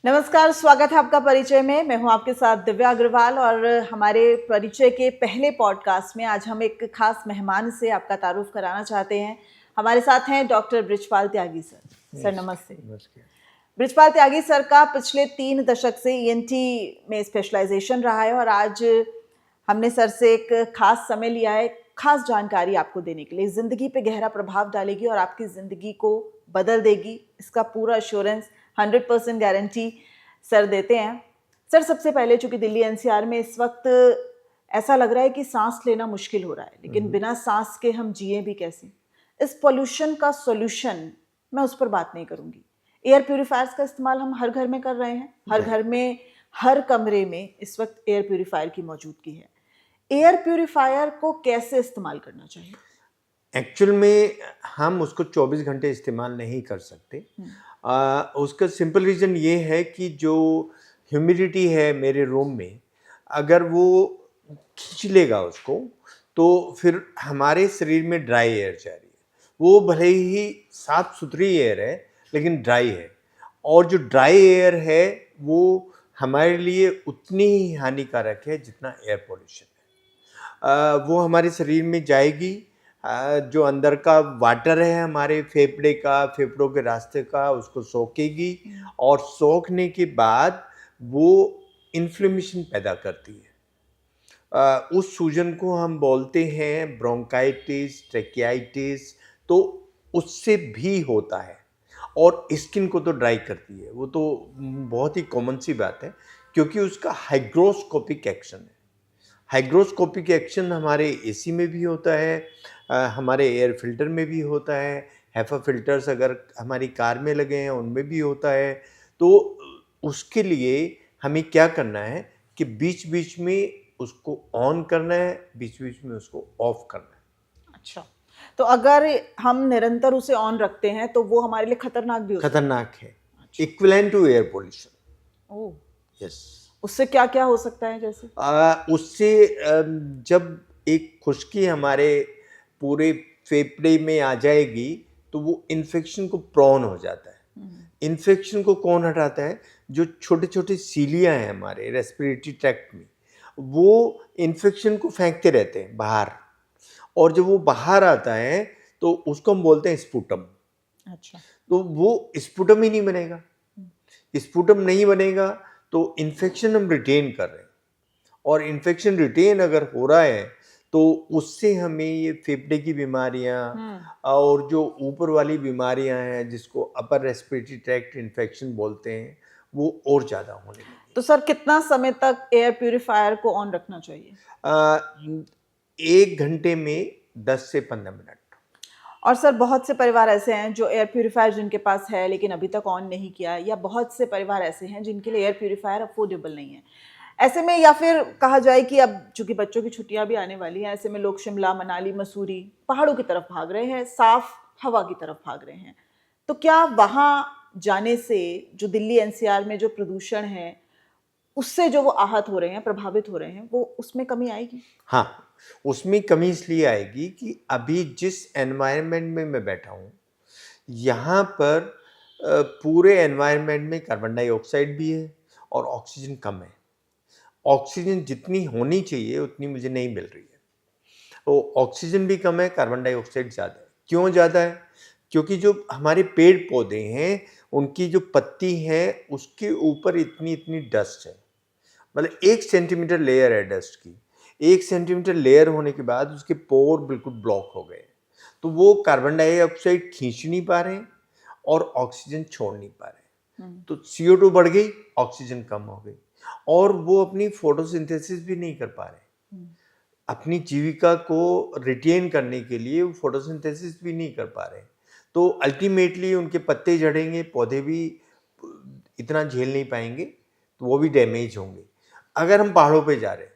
नमस्कार, स्वागत है आपका परिचय में। मैं हूं आपके साथ दिव्या अग्रवाल और हमारे परिचय के पहले पॉडकास्ट में आज हम एक खास मेहमान से आपका तारुफ कराना चाहते हैं। हमारे साथ हैं डॉक्टर बृजपाल त्यागी सर। सर नमस्ते। बृजपाल त्यागी सर का पिछले 3 दशक से ईएनटी में स्पेशलाइजेशन रहा है और आज हमने सर से एक खास समय लिया है, खास जानकारी आपको देने के लिए। जिंदगी पे गहरा प्रभाव डालेगी और आपकी जिंदगी को बदल देगी, इसका पूरा एश्योरेंस 100% गारंटी सर देते हैं। सर, सबसे पहले चूंकि दिल्ली एनसीआर में इस वक्त ऐसा लग रहा है कि सांस लेना मुश्किल हो रहा है, लेकिन बिना सांस के हम जिए भी कैसे। इस पोल्यूशन का सॉल्यूशन, मैं उस पर बात नहीं करूंगी। एयर प्यूरिफायर्स का इस्तेमाल हम हर घर में कर रहे हैं, हर घर में, हर कमरे में इस वक्त एयर प्यूरिफायर की मौजूदगी है। एयर प्यूरिफायर को कैसे इस्तेमाल करना चाहिए? एक्चुअल में हम उसको 24 घंटे इस्तेमाल नहीं कर सकते। उसका सिंपल रीज़न ये है कि जो ह्यूमिडिटी है मेरे रूम में, अगर वो खींच लेगा उसको, तो फिर हमारे शरीर में ड्राई एयर जा रही है। वो भले ही साफ सुथरी एयर है, लेकिन ड्राई है, और जो ड्राई एयर है वो हमारे लिए उतनी ही हानिकारक है जितना एयर पोल्यूशन है। वो हमारे शरीर में जाएगी, जो अंदर का वाटर है हमारे फेफड़ों के रास्ते का, उसको सोखेगी, और सोखने के बाद वो इन्फ्लेमेशन पैदा करती है। उस सूजन को हम बोलते हैं ब्रोंकाइटिस, ट्रेकियाइटिस। तो उससे भी होता है, और स्किन को तो ड्राई करती है। वो तो बहुत ही कॉमन सी बात है, क्योंकि उसका हाइग्रोस्कोपिक एक्शन है। हाइग्रोस्कोपिक एक्शन हमारे एसी में भी होता है, हमारे एयर फिल्टर में भी होता है, हैफा फिल्टर्स अगर हमारी कार में लगे हैं उनमें भी होता है। तो उसके लिए हमें क्या करना है कि बीच बीच में उसको ऑन करना है, बीच बीच में उसको ऑफ करना है। अच्छा, तो अगर हम निरंतर उसे ऑन रखते हैं तो वो हमारे लिए खतरनाक भी होता है? खतरनाक है, equivalent to air pollution. Oh, yes. उससे क्या क्या हो सकता है जैसे? उससे जब एक खुश्की हमारे पूरे फेफड़े में आ जाएगी, तो वो इन्फेक्शन को प्रोन हो जाता है। इन्फेक्शन को कौन हटाता है? जो छोटे छोटे सीलियाँ हैं हमारे रेस्पिरेटरी ट्रैक्ट में, वो इन्फेक्शन को फेंकते रहते हैं बाहर, और जब वो बाहर आता है तो उसको हम बोलते हैं स्पुटम। अच्छा। तो वो स्पुटम ही नहीं बनेगा। स्पुटम नहीं बनेगा तो इन्फेक्शन हम रिटेन कर रहे हैं, और इन्फेक्शन रिटेन अगर हो रहा है तो उससे हमें ये फेफड़े की बीमारियां और जो ऊपर वाली बीमारियां हैं, जिसको अपर रेस्पिरेटरी ट्रैक्ट इन्फेक्शन बोलते हैं, वो और ज़्यादा होने लगेगी। तो सर, कितना समय तक एयर प्यूरिफायर को ऑन रखना चाहिए? 1 घंटे में 10 से 15 मिनट। और सर, बहुत से परिवार ऐसे हैं जो एयर प्यूरिफायर जिनके पास है लेकिन अभी तक ऑन नहीं किया, या बहुत से परिवार ऐसे हैं जिनके लिए एयर प्यूरिफायर अफोर्डेबल नहीं है। ऐसे में, या फिर कहा जाए कि अब चूंकि बच्चों की छुट्टियां भी आने वाली हैं, ऐसे में लोग शिमला, मनाली, मसूरी, पहाड़ों की तरफ भाग रहे हैं, साफ हवा की तरफ भाग रहे हैं। तो क्या वहां जाने से जो दिल्ली एनसीआर में जो प्रदूषण है उससे जो वो आहत हो रहे हैं, प्रभावित हो रहे हैं, वो उसमें कमी आएगी? हाँ, उसमें कमी इसलिए आएगी कि अभी जिस एनवायरनमेंट में मैं बैठा हूँ, यहाँ पर पूरे एनवायरनमेंट में कार्बन डाइऑक्साइड भी है और ऑक्सीजन कम है। ऑक्सीजन जितनी होनी चाहिए उतनी मुझे नहीं मिल रही है। तो ऑक्सीजन भी कम है, कार्बन डाइऑक्साइड ज़्यादा है। क्यों ज़्यादा है? क्योंकि जो हमारे पेड़ पौधे हैं, उनकी जो पत्ती है उसके ऊपर इतनी इतनी डस्ट है। मतलब 1 सेंटीमीटर लेयर है डस्ट की। 1 सेंटीमीटर लेयर होने के बाद उसके पोर बिल्कुल ब्लॉक हो गए। तो वो कार्बन डाइऑक्साइड खींच नहीं पा रहे हैं और ऑक्सीजन छोड़ नहीं पा रहे हैं। तो CO2 बढ़ गई, ऑक्सीजन कम हो गई, और वो अपनी फोटोसिंथेसिस भी नहीं कर पा रहे। अपनी जीविका को रिटेन करने के लिए वो फोटोसिंथेसिस भी नहीं कर पा रहे। तो अल्टीमेटली उनके पत्ते झड़ेंगे, पौधे भी इतना झेल नहीं पाएंगे, तो वो भी डैमेज होंगे। अगर हम पहाड़ों पे जा रहे हैं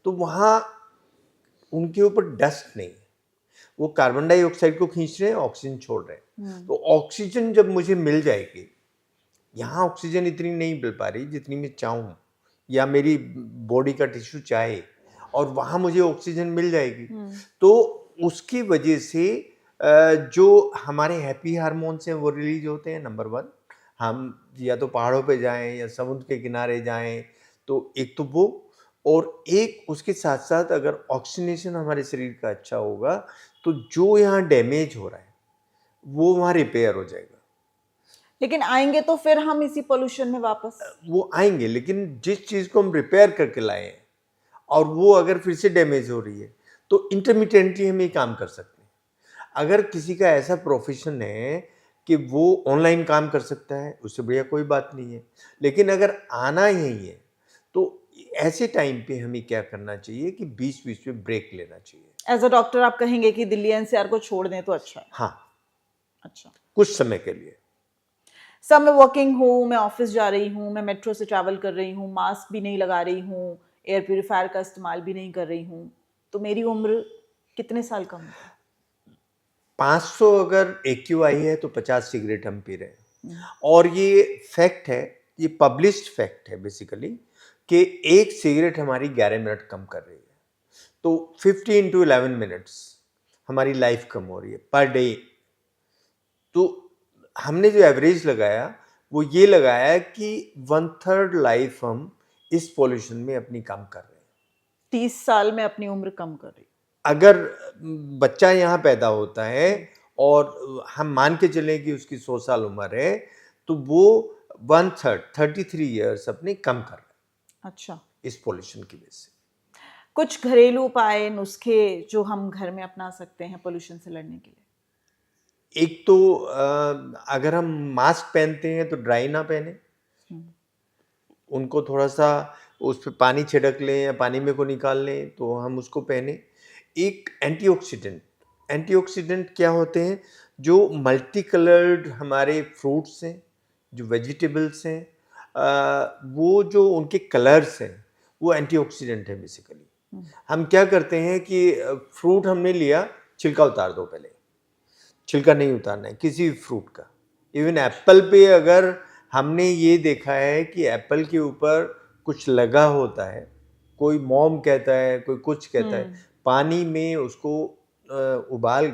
तो वहाँ उनके ऊपर डस्ट नहीं है, वो कार्बन डाइऑक्साइड को खींच रहे हैं, ऑक्सीजन छोड़ रहे हैं। तो ऑक्सीजन जब मुझे मिल जाएगी, यहाँ ऑक्सीजन इतनी नहीं मिल पा रही जितनी मैं चाहूँ या मेरी बॉडी का टिश्यू चाहे, और वहाँ मुझे ऑक्सीजन मिल जाएगी। तो उसकी वजह से जो हमारे हैप्पी हार्मोन्स हैं वो रिलीज होते हैं, नंबर 1। हम या तो पहाड़ों पे जाएं या समुद्र के किनारे जाएं, तो एक तो वो, और एक उसके साथ साथ अगर ऑक्सीजनेशन हमारे शरीर का अच्छा होगा तो जो यहाँ डैमेज हो रहा है वो वहाँ रिपेयर हो जाएगा। लेकिन आएंगे तो फिर हम इसी पोल्यूशन में वापस। वो आएंगे, लेकिन जिस चीज़ को हम रिपेयर करके लाए हैं और वो अगर फिर से डैमेज हो रही है तो इंटरमिटेंटली हम ये काम कर सकते हैं। अगर किसी का ऐसा प्रोफेशन है कि वो ऑनलाइन काम कर सकता है, उससे बढ़िया कोई बात नहीं है, लेकिन अगर आना यही है तो ऐसे टाइम पे हमें क्या करना चाहिए कि बीच बीच में ब्रेक लेना चाहिए। एज अ डॉक्टर आप कहेंगे कि दिल्ली एनसीआर को छोड़ दें तो अच्छा है? हाँ, अच्छा। कुछ समय के लिए। सब मैं वर्किंग हूँ, मैं ऑफिस जा रही हूँ, मैं मेट्रो से ट्रैवल कर रही हूँ, मास्क भी नहीं लगा रही हूँ, एयर प्यूरिफायर का इस्तेमाल भी नहीं कर रही हूँ, तो मेरी उम्र कितने साल कम है? 500 अगर AQI है तो 50 सिगरेट हम पी रहे हैं। और ये फैक्ट है, ये पब्लिश्ड फैक्ट है बेसिकली, कि एक सिगरेट हमारी 11 मिनट कम कर रही है। तो 15 to 11 मिनट्स हमारी लाइफ कम हो रही है पर डे। तो हमने जो एवरेज लगाया वो ये लगाया कि 1/3 लाइफ हम इस पॉल्यूशन में अपनी कम कर रहे हैं। 30 साल में अपनी उम्र कम कर रही। अगर बच्चा यहाँ पैदा होता है और हम मान के चलें कि उसकी 100 साल उम्र है, तो वो 1/3 33 ईयर्स अपने कम कर रहे हैं अच्छा। इस पॉल्यूशन की वजह से। कुछ घरेलू उपाय, नुस्खे जो हम घर में अपना सकते हैं पोल्यूशन से लड़ने के लिए? एक तो अगर हम मास्क पहनते हैं तो ड्राई ना पहने, उनको थोड़ा सा उस पर पानी छिड़क लें या पानी में को निकाल लें तो हम उसको पहने। एक एंटीऑक्सीडेंट क्या होते हैं, जो मल्टी कलर्ड हमारे फ्रूट्स हैं, जो वेजिटेबल्स हैं, वो जो उनके कलर्स हैं वो एंटीऑक्सीडेंट है बेसिकली। हम क्या करते हैं कि फ्रूट हमने लिया, छिलका उतार दो पहले। छिलका नहीं उतारना है किसी भी फ्रूट का। इवन एप्पल पे अगर हमने ये देखा है कि एप्पल के ऊपर कुछ लगा होता है, कोई मोम कहता है, कोई कुछ कहता है, पानी में उसको उबाल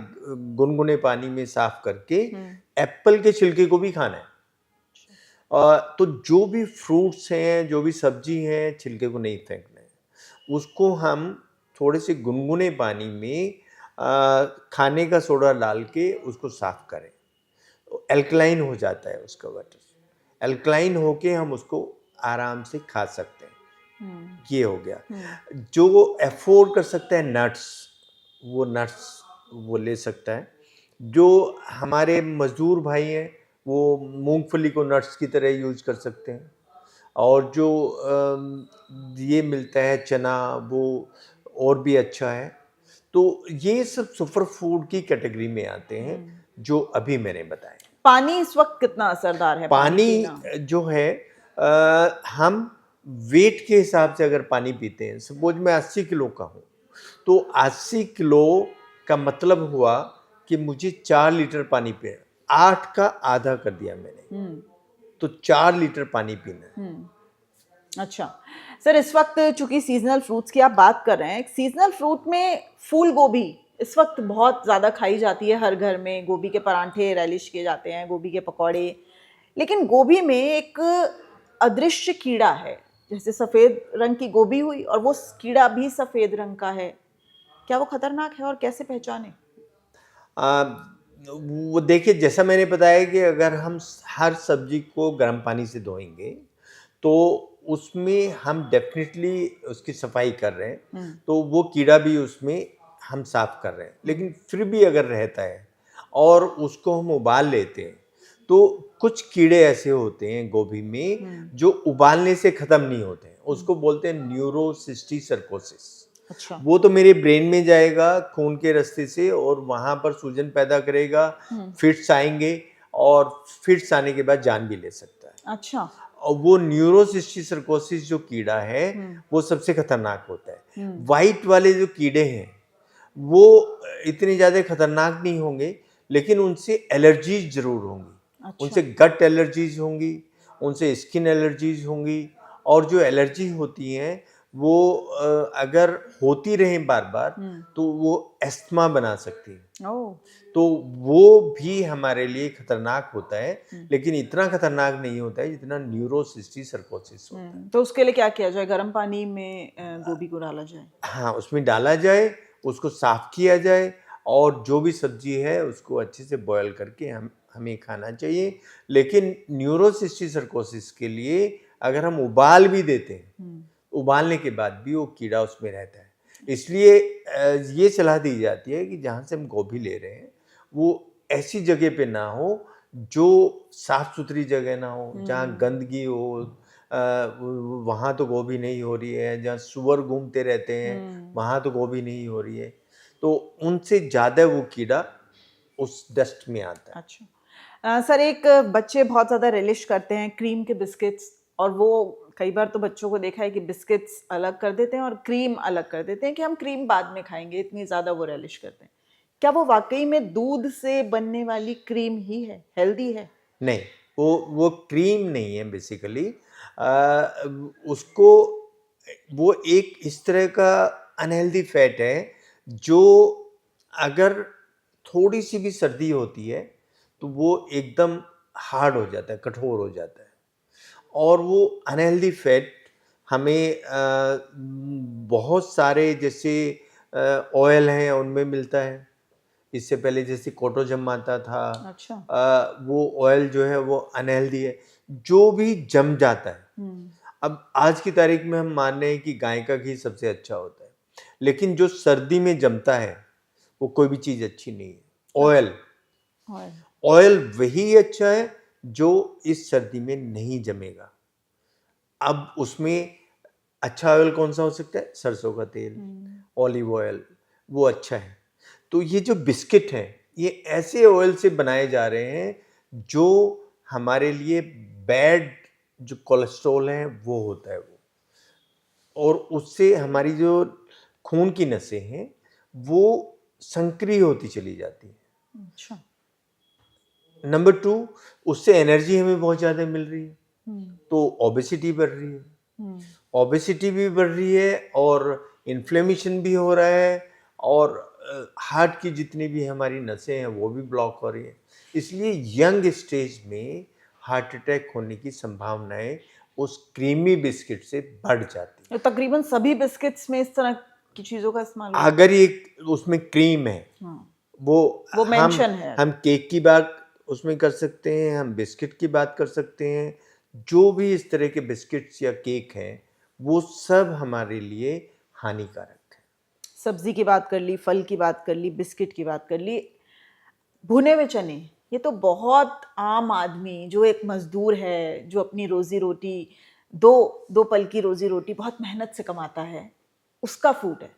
गुनगुने पानी में साफ करके एप्पल के छिलके को भी खाना है। तो जो भी फ्रूट्स हैं, जो भी सब्जी हैं, छिलके को नहीं फेंकना है, उसको हम थोड़े से गुनगुने पानी में खाने का सोडा डाल के उसको साफ करें, एल्कलाइन हो जाता है उसका वाटर। एल्कलाइन होके हम उसको आराम से खा सकते हैं। ये हो गया। जो अफोर्ड कर सकता है नट्स, वो नट्स वो ले सकता है। जो हमारे मजदूर भाई हैं वो मूंगफली को नट्स की तरह यूज कर सकते हैं। और जो ये मिलता है चना, वो और भी अच्छा है। तो ये सब सुपर फूड की कैटेगरी में आते हैं जो अभी मैंने बताए। पानी इस वक्त कितना असरदार है? पानी पीना? जो है हम वेट के हिसाब से अगर पानी पीते हैं, सपोज मैं 80 किलो का हूँ तो 80 किलो का मतलब हुआ कि मुझे 4 लीटर पानी पीना, 8 का आधा कर दिया मैंने, तो 4 लीटर पानी पीना है। अच्छा सर, इस वक्त चूंकि सीजनल फ्रूट्स की आप बात कर रहे हैं, सीजनल फ्रूट में फूल गोभी इस वक्त बहुत ज़्यादा खाई जाती है हर घर में। गोभी के परांठे रैलिश किए जाते हैं, गोभी के पकौड़े। लेकिन गोभी में एक अदृश्य कीड़ा है, जैसे सफ़ेद रंग की गोभी हुई और वो कीड़ा भी सफ़ेद रंग का है। क्या वो खतरनाक है और कैसे पहचाने? वो देखिए, जैसा मैंने बताया कि अगर हम हर सब्जी को गर्म पानी से धोएंगे तो उसमें हम डेफिनेटली उसकी सफाई कर रहे हैं, तो वो कीड़ा भी उसमें हम साफ कर रहे हैं। लेकिन फिर भी अगर रहता है और उसको हम उबाल लेते हैं तो कुछ कीड़े ऐसे होते हैं गोभी में जो उबालने से ख़त्म नहीं होते हैं, उसको बोलते हैं न्यूरोसिस्टिसर्कोसिस। अच्छा। वो तो मेरे ब्रेन में जाएगा खून के रास्ते से और वहाँ पर सूजन पैदा करेगा, फिट्स आएंगे और फिट्स आने के बाद जान भी ले सकता है। अच्छा। और वो न्यूरोसिस्टिसर्कोसिस जो कीड़ा है वो सबसे खतरनाक होता है। वाइट वाले जो कीड़े हैं वो इतने ज़्यादा खतरनाक नहीं होंगे, लेकिन उनसे एलर्जीज जरूर होंगी। अच्छा। उनसे गट एलर्जीज होंगी, उनसे स्किन एलर्जीज होंगी। और जो एलर्जी होती हैं वो अगर होती रहे बार बार तो वो एस्थमा बना सकती है। ओह तो वो भी हमारे लिए खतरनाक होता है, लेकिन इतना खतरनाक नहीं होता है जितना न्यूरोसिस्टिक सर्कोसिस होता है। तो उसके लिए क्या किया जाए? गर्म पानी में गोभी को डाला जाए? हाँ, उसमें डाला जाए, उसको साफ किया जाए और जो भी सब्जी है उसको अच्छे से बॉयल करके हमें खाना चाहिए। लेकिन न्यूरोसिस्टिक सर्कोसिस के लिए अगर हम उबाल भी देते हैं, उबालने के बाद भी वो कीड़ा उसमें रहता है। इसलिए ये सलाह दी जाती है कि जहाँ से हम गोभी ले रहे हैं वो ऐसी जगह पे ना हो जो साफ सुथरी जगह ना हो, जहाँ गंदगी हो, वहाँ तो गोभी नहीं हो रही है, जहाँ सुअर घूमते रहते हैं वहाँ तो गोभी नहीं हो रही है, तो उनसे ज़्यादा वो कीड़ा उस डस्ट में आता है। अच्छा। सर, एक बच्चे बहुत ज़्यादा रिलिश करते हैं क्रीम के बिस्किट्स, और वो कई बार तो बच्चों को देखा है कि बिस्किट्स अलग कर देते हैं और क्रीम अलग कर देते हैं कि हम क्रीम बाद में खाएंगे, इतनी ज़्यादा वो रिलिश करते हैं। क्या वो वाकई में दूध से बनने वाली क्रीम ही है, हेल्दी है? नहीं, वो क्रीम नहीं है बेसिकली। उसको वो एक इस तरह का अनहेल्दी फैट है जो अगर थोड़ी सी भी सर्दी होती है तो वो एकदम हार्ड हो जाता है, कठोर हो जाता है। और वो अनहेल्दी फैट हमें बहुत सारे जैसे ऑयल हैं उनमें मिलता है। इससे पहले जैसे कोटोजम आता था, अच्छा। वो ऑयल जो है वो अनहेल्दी है, जो भी जम जाता है। अब आज की तारीख में हम मान रहे हैं कि गाय का घी सबसे अच्छा होता है, लेकिन जो सर्दी में जमता है वो कोई भी चीज़ अच्छी नहीं है। Oil oil. ऑयल वही अच्छा है जो इस सर्दी में नहीं जमेगा। अब उसमें अच्छा ऑयल कौन सा हो सकता है? सरसों का तेल, ऑलिव ऑयल, वो अच्छा है। तो ये जो बिस्किट हैं ये ऐसे ऑयल से बनाए जा रहे हैं जो हमारे लिए बैड जो कोलेस्ट्रॉल है वो होता है वो, और उससे हमारी जो खून की नसें हैं वो संकरी होती चली जाती है। अच्छा। नंबर 2, उससे एनर्जी हमें बहुत ज़्यादा मिल रही है, तो ओबेसिटी बढ़ रही है। ओबेसिटी भी बढ़ रही है और इन्फ्लेमेशन भी हो रहा है, और हार्ट की जितनी भी हमारी नसें हैं वो भी ब्लॉक हो रही है। इसलिए यंग स्टेज में हार्ट अटैक होने की संभावनाएं उस क्रीमी बिस्किट से बढ़ जाती तो तकरीबन सभी बिस्किट्स में इस तरह की चीज़ों का इस्तेमाल हैं। होता अगर ये उसमें क्रीम है, है? वो मेंशन है। हम केक की बात उसमें कर सकते हैं, हम बिस्किट की बात कर सकते हैं। जो भी इस तरह के बिस्किट्स या केक हैं वो सब हमारे लिए हानिकारक है। सब्जी की बात कर ली, फल की बात कर ली, बिस्किट की बात कर ली, भुने हुए चने, ये तो बहुत आम आदमी जो एक मजदूर है, जो अपनी रोजी रोटी दो दो पल की रोजी रोटी बहुत मेहनत से कमाता है, उसका फूड है,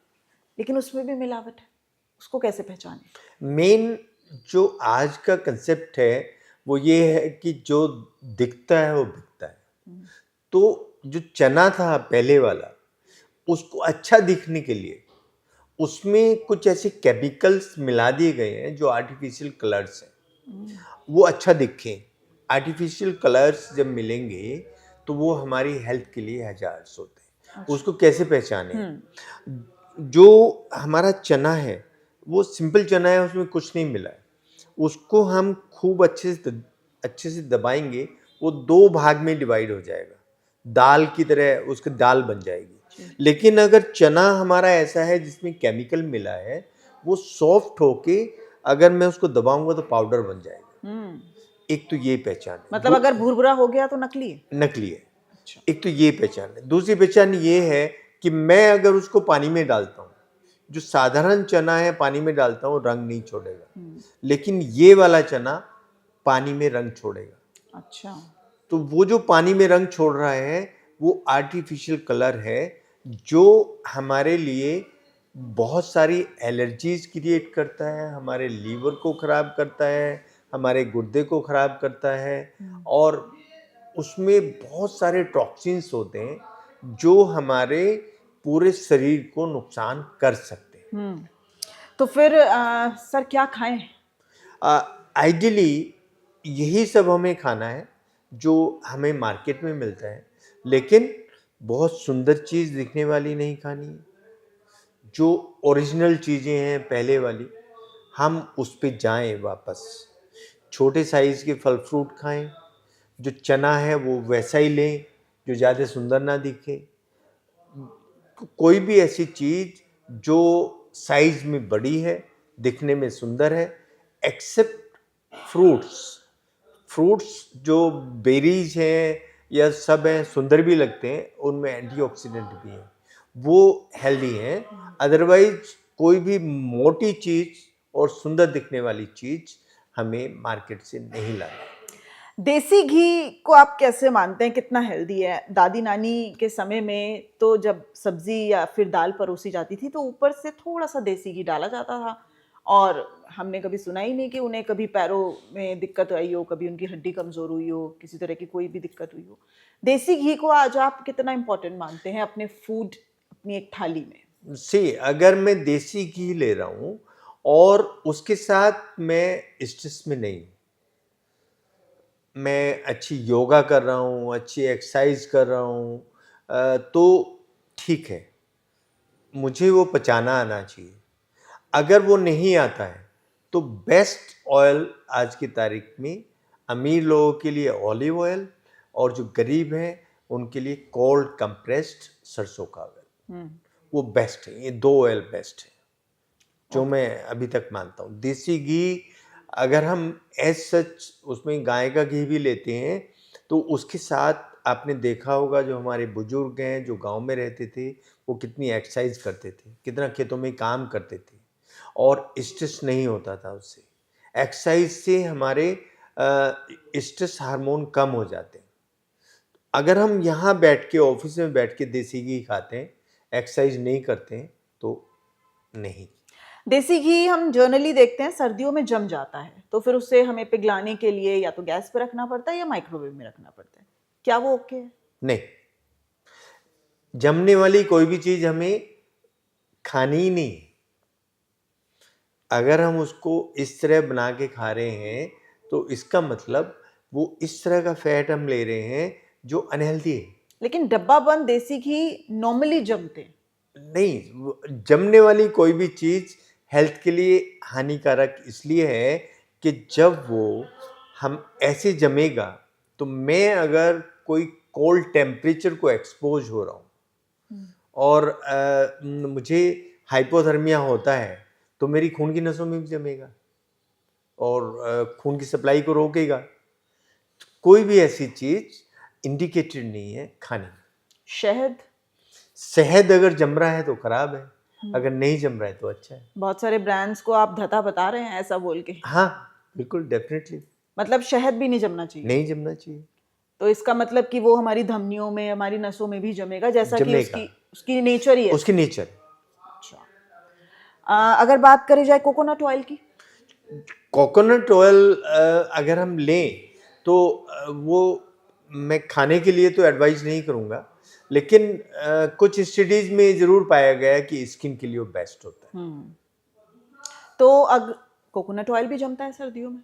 लेकिन उसमें भी मिलावट है। उसको कैसे पहचाने? मेन जो आज का कंसेप्ट है वो ये है कि जो दिखता है वो बिकता है। तो जो चना था पहले वाला, उसको अच्छा दिखने के लिए उसमें कुछ ऐसे केमिकल्स मिला दिए गए हैं जो आर्टिफिशियल कलर्स हैं, वो अच्छा दिखें। आर्टिफिशियल कलर्स जब मिलेंगे तो वो हमारी हेल्थ के लिए हजार्स होते हैं। उसको कैसे पहचाने? जो हमारा चना है वो सिंपल चना है, उसमें कुछ नहीं मिला है। उसको हम खूब अच्छे से दबाएंगे, वो 2 भाग में डिवाइड हो जाएगा, दाल की तरह उसकी दाल बन जाएगी। लेकिन अगर चना हमारा ऐसा है जिसमें केमिकल मिला है, वो सॉफ्ट होके अगर मैं उसको दबाऊंगा तो पाउडर बन जाएगा। एक तो ये पहचान है। मतलब अगर भुरभुरा हो गया तो नकली है? नकली है। अच्छा। एक तो ये पहचान है। दूसरी पहचान ये है कि मैं अगर उसको पानी में डालता हूँ, जो साधारण चना है पानी में डालता हूँ रंग नहीं छोड़ेगा, लेकिन ये वाला चना पानी में रंग छोड़ेगा। अच्छा। तो वो जो पानी में रंग छोड़ रहा है वो आर्टिफिशियल कलर है जो हमारे लिए बहुत सारी एलर्जीज क्रिएट करता है, हमारे लीवर को खराब करता है, हमारे गुर्दे को खराब करता है, और उसमें बहुत सारे टॉक्सिन्स होते हैं जो हमारे पूरे शरीर को नुकसान कर सकते हैं। तो फिर सर क्या खाएं? आइडियली यही सब हमें खाना है जो हमें मार्केट में मिलता है, लेकिन बहुत सुंदर चीज़ दिखने वाली नहीं खानी है। जो ओरिजिनल चीज़ें हैं पहले वाली, हम उस पे जाएं वापस। छोटे साइज़ के फल फ्रूट खाएं, जो चना है वो वैसा ही लें जो ज़्यादा सुंदर ना दिखे। कोई भी ऐसी चीज़ जो साइज़ में बड़ी है, दिखने में सुंदर है, एक्सेप्ट फ्रूट्स। फ्रूट्स जो बेरीज हैं या सब हैं, सुंदर भी लगते हैं, उनमें एंटीऑक्सीडेंट भी हैं, वो हेल्दी हैं। अदरवाइज कोई भी मोटी चीज़ और सुंदर दिखने वाली चीज़ हमें मार्केट से नहीं लानी। देसी घी को आप कैसे मानते हैं, कितना हेल्दी है? दादी नानी के समय में तो जब सब्जी या फिर दाल परोसी जाती थी तो ऊपर से थोड़ा सा देसी घी डाला जाता था, और हमने कभी सुना ही नहीं कि उन्हें कभी पैरों में दिक्कत आई हो, कभी उनकी हड्डी कमजोर हुई हो, किसी तरह की कोई भी दिक्कत हुई हो। देसी घी को आज आप कितना इम्पोर्टेंट मानते हैं अपने फूड, अपनी एक थाली में? अगर मैं देसी घी ले रहा हूँ और उसके साथ मैं स्ट्रेस में नहीं, मैं अच्छी योगा कर रहा हूँ, अच्छी एक्सरसाइज कर रहा हूँ, तो ठीक है, मुझे वो पचाना आना चाहिए। अगर वो नहीं आता है तो बेस्ट ऑयल आज की तारीख में अमीर लोगों के लिए ऑलिव ऑयल, और जो गरीब हैं उनके लिए कोल्ड कंप्रेस्ड सरसों का ऑयल, वो बेस्ट है। ये दो ऑयल बेस्ट है जो मैं अभी तक मानता हूँ। देसी घी अगर हम एज सच उसमें गाय का घी भी लेते हैं तो उसके साथ आपने देखा होगा जो हमारे बुजुर्ग हैं जो गांव में रहते थे, वो कितनी एक्सरसाइज करते थे, कितना खेतों में काम करते थे, और स्ट्रेस नहीं होता था उससे। एक्सरसाइज से हमारे स्ट्रेस हार्मोन कम हो जाते हैं। अगर हम यहाँ बैठ के ऑफिस में बैठ के देसी घी खाते हैं, एक्सरसाइज नहीं करते हैं, तो नहीं। देसी घी हम जनरली देखते हैं सर्दियों में जम जाता है, तो फिर उसे हमें पिघलाने के लिए या तो गैस पे रखना पड़ता है या माइक्रोवेव में रखना पड़ता है। क्या वो ओके है? नहीं, जमने वाली कोई भी चीज हमें खानी ही नहीं। अगर हम उसको इस तरह बना के खा रहे हैं तो इसका मतलब वो इस तरह का फैट हम ले रहे हैं जो अनहेल्दी है। लेकिन डब्बा बंद देसी घी नॉर्मली जमते हैं। नहीं, जमने वाली कोई भी चीज हेल्थ के लिए हानिकारक इसलिए है कि जब वो हम ऐसे जमेगा, तो मैं अगर कोई कोल्ड टेम्परेचर को एक्सपोज हो रहा हूँ और मुझे हाइपोथर्मिया होता है, तो मेरी खून की नसों में भी जमेगा और खून की सप्लाई को रोकेगा। कोई भी ऐसी चीज इंडिकेटेड नहीं है खाने में। शहद? शहद अगर जम रहा है तो खराब है, अगर नहीं जम रहा है तो अच्छा है। बहुत सारे ब्रांड्स को आप धता बता रहे हैं ऐसा बोल के। हाँ, बिल्कुल, डेफिनेटली मतलब शहद भी नहीं जमना चाहिए? नहीं जमना चाहिए। तो इसका मतलब कि वो हमारी धमनियों में, हमारी नसों में भी जमेगा, जैसा कि जमेगा, उसकी उसकी नेचर ही है। उसकी नेचर। अच्छा। अगर बात करी जाए कोकोनट ऑयल की? कोकोनट ऑयल अगर हम लें तो वो मैं खाने के लिए तो एडवाइस नहीं करूँगा, लेकिन कुछ स्टडीज में ज़रूर पाया गया है कि स्किन के लिए वो बेस्ट होता है। तो अग कोकोनट ऑयल भी जमता है सर्दियों में?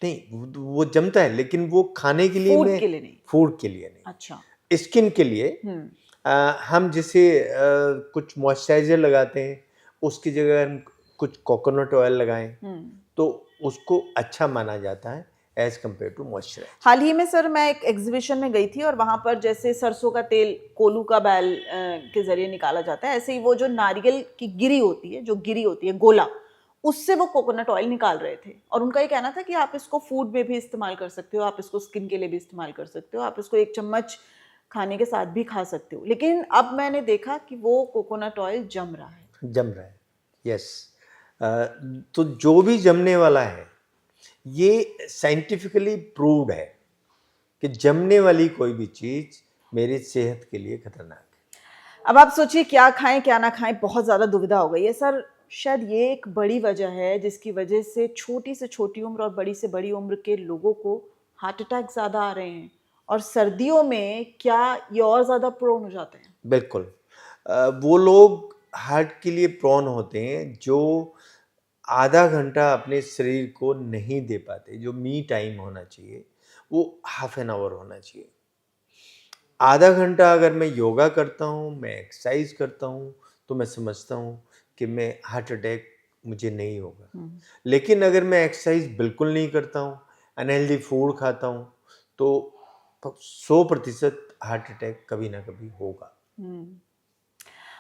नहीं, वो जमता है, लेकिन वो खाने के लिए फूड के लिए नहीं? फूड के लिए नहीं, अच्छा। स्किन के लिए। हम जैसे कुछ मॉइस्चराइजर लगाते हैं, उसकी जगह हम कुछ कोकोनट ऑयल लगाएं तो उसको अच्छा माना जाता है एज कम्पेयर टू मॉइस्चराइजर। हाल ही में सर मैं एक एग्जीबिशन में गई थी और वहाँ पर जैसे सरसों का तेल कोलू का बैल के जरिए निकाला जाता है, ऐसे ही वो जो नारियल की गिरी होती है, जो गिरी होती है गोला, उससे वो कोकोनट ऑयल निकाल रहे थे। और उनका ये कहना था कि आप इसको फूड में भी इस्तेमाल कर सकते हो, आप इसको स्किन के लिए भी इस्तेमाल कर सकते हो, आप इसको एक चम्मच खाने के साथ भी खा सकते हो। लेकिन अब मैंने देखा कि वो कोकोनट ऑयल जम रहा है। जम रहा है, यस। तो जो भी जमने वाला है, ये साइंटिफिकली प्रूव्ड है कि जमने वाली कोई भी चीज़ मेरी सेहत के लिए खतरनाक है। अब आप सोचिए क्या खाएं क्या ना खाएं, बहुत ज़्यादा दुविधा हो गई है सर। शायद ये एक बड़ी वजह है जिसकी वजह से छोटी से छोटी उम्र और बड़ी से बड़ी उम्र के लोगों को हार्ट अटैक ज़्यादा आ रहे हैं, और सर्दियों में क्या ये और ज़्यादा प्रोन हो जाते हैं? बिल्कुल। वो लोग हार्ट के लिए प्रोन होते हैं जो आधा घंटा अपने शरीर को नहीं दे पाते। जो मी टाइम होना चाहिए वो हाफ एन आवर होना चाहिए। आधा घंटा अगर मैं योगा करता हूँ, मैं एक्सरसाइज करता हूँ, तो मैं समझता हूँ कि मैं हार्ट अटैक मुझे नहीं होगा। लेकिन अगर मैं एक्सरसाइज बिल्कुल नहीं करता हूँ, अनहेल्दी फूड खाता हूँ, तो 100% हार्ट अटैक कभी ना कभी होगा।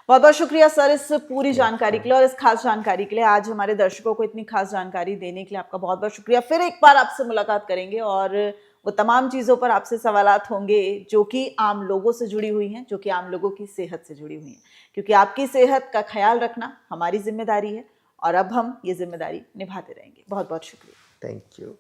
बहुत बहुत शुक्रिया सर इस पूरी थैंक जानकारी यू। के लिए और इस खास जानकारी के लिए। आज हमारे दर्शकों को इतनी खास जानकारी देने के लिए आपका बहुत बहुत शुक्रिया। फिर एक बार आपसे मुलाकात करेंगे और वो तमाम चीज़ों पर आपसे सवालात होंगे जो कि आम लोगों से जुड़ी हुई हैं, जो कि आम लोगों की सेहत से जुड़ी हुई हैं, क्योंकि आपकी सेहत का ख्याल रखना हमारी जिम्मेदारी है और अब हम ये जिम्मेदारी निभाते रहेंगे। बहुत बहुत शुक्रिया। Thank you.